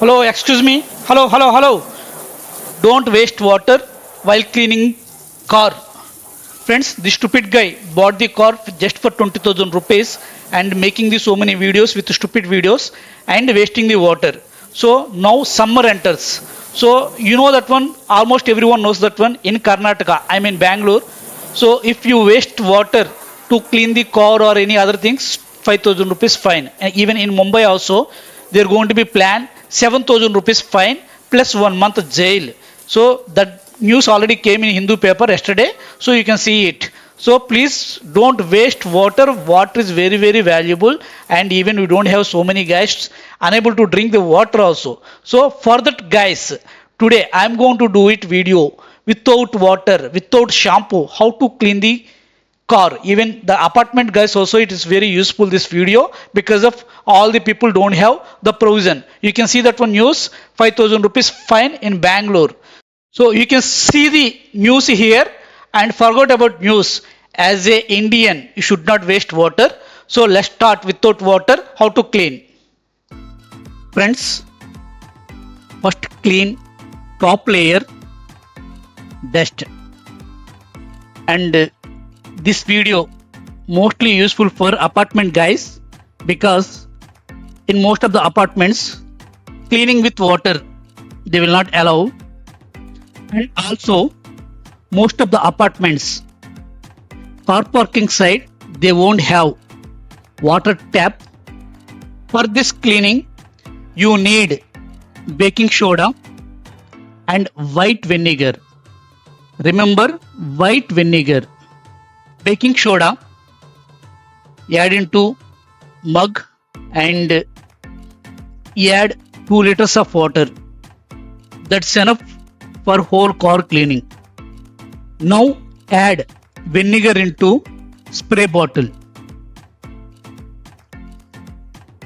Hello, excuse me. Hello. Don't waste water while cleaning car. Friends, this stupid guy bought the car just for 20,000 rupees and making the so many videos with stupid videos and wasting the water. So now summer enters. So you know that one, almost everyone knows that one in Karnataka, I'm in Bangalore. So if you waste water to clean the car or any other things, 5,000 rupees fine. And even in Mumbai also, they're going to be planned 7,000 rupees fine plus 1 month jail. So that news already came in Hindu paper yesterday, so you can see it. So please don't waste water. Water is very valuable, and even we don't have so many guests unable to drink the water also. So for that guys, today I am going to do it video without water, without shampoo, how to clean the car. Even the apartment guys also, it is very useful this video, because of all the people don't have the provision. You can see that one news, 5,000 rupees fine in Bangalore. So you can see the news here and forget about news. As a Indian, you should not waste water. So let's start without water, how to clean. Friends, first clean top layer dust. And this video mostly useful for apartment guys, because in most of the apartments cleaning with water they will not allow. And also most of the apartments car parking side, they won't have water tap. For this cleaning you need baking soda and white vinegar. Remember, white vinegar, baking soda, add into mug and add 2 liters of water. That's enough for whole car cleaning. Now add vinegar into spray bottle.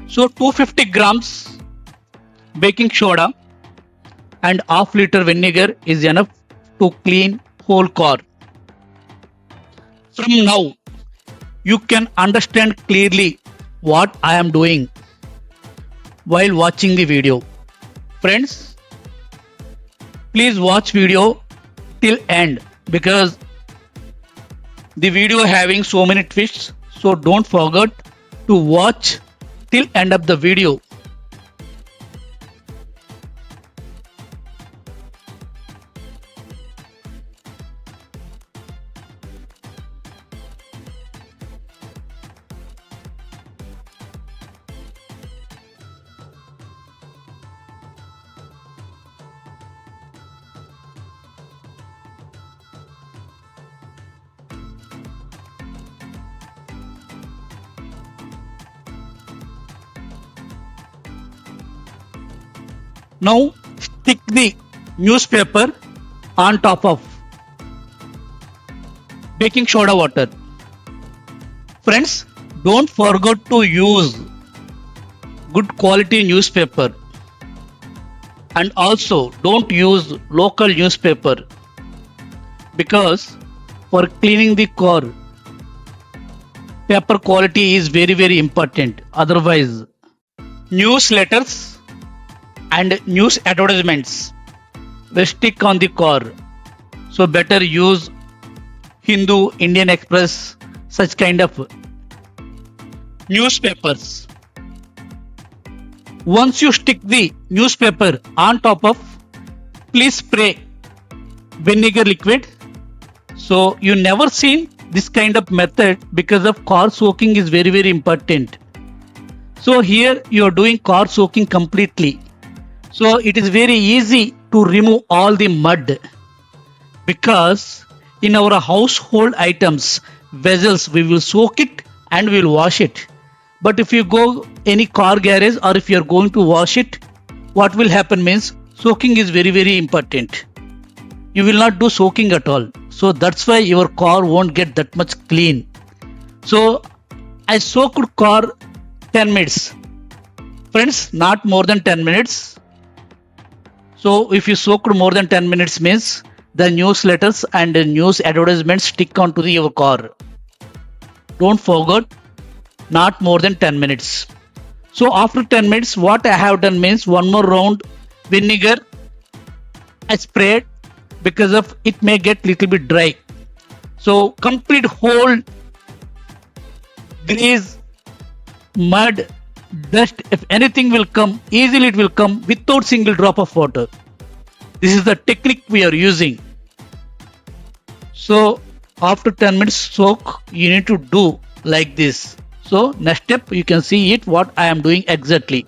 So 250 grams baking soda and half liter vinegar is enough to clean whole car. From now you can understand clearly what I am doing while watching the video. Friends, please watch video till end, because the video having so many twists, so don't forget to watch till end of the video. Now stick the newspaper on top of baking soda water. Friends, don't forget to use good quality newspaper, and also don't use local newspaper, because for cleaning the car, paper quality is very important. Otherwise, newsletters and news advertisements will stick on the car. So better use Hindu, Indian Express, such kind of newspapers. Once you stick the newspaper on top of, please spray vinegar liquid. So you never seen this kind of method, because of car soaking is very important. So here you are doing car soaking completely. So it is very easy to remove all the mud, because in our household items, vessels, we will soak it and we will wash it. But if you go any car garage, or if you are going to wash it, what will happen means, soaking is very important. You will not do soaking at all. So that's why your car won't get that much clean. So I soaked car 10 minutes. Friends, not more than 10 minutes. So if you soaked more than 10 minutes means the newsletters and the news advertisements stick onto your car. Don't forget, not more than 10 minutes. So after 10 minutes, what I have done means one more round vinegar I sprayed because of it may get little bit dry. So complete whole grease, mud, dust, if anything will come, easily it will come without single drop of water. This is the technique we are using. So after 10 minutes soak, you need to do like this. So next step, you can see it what I am doing exactly.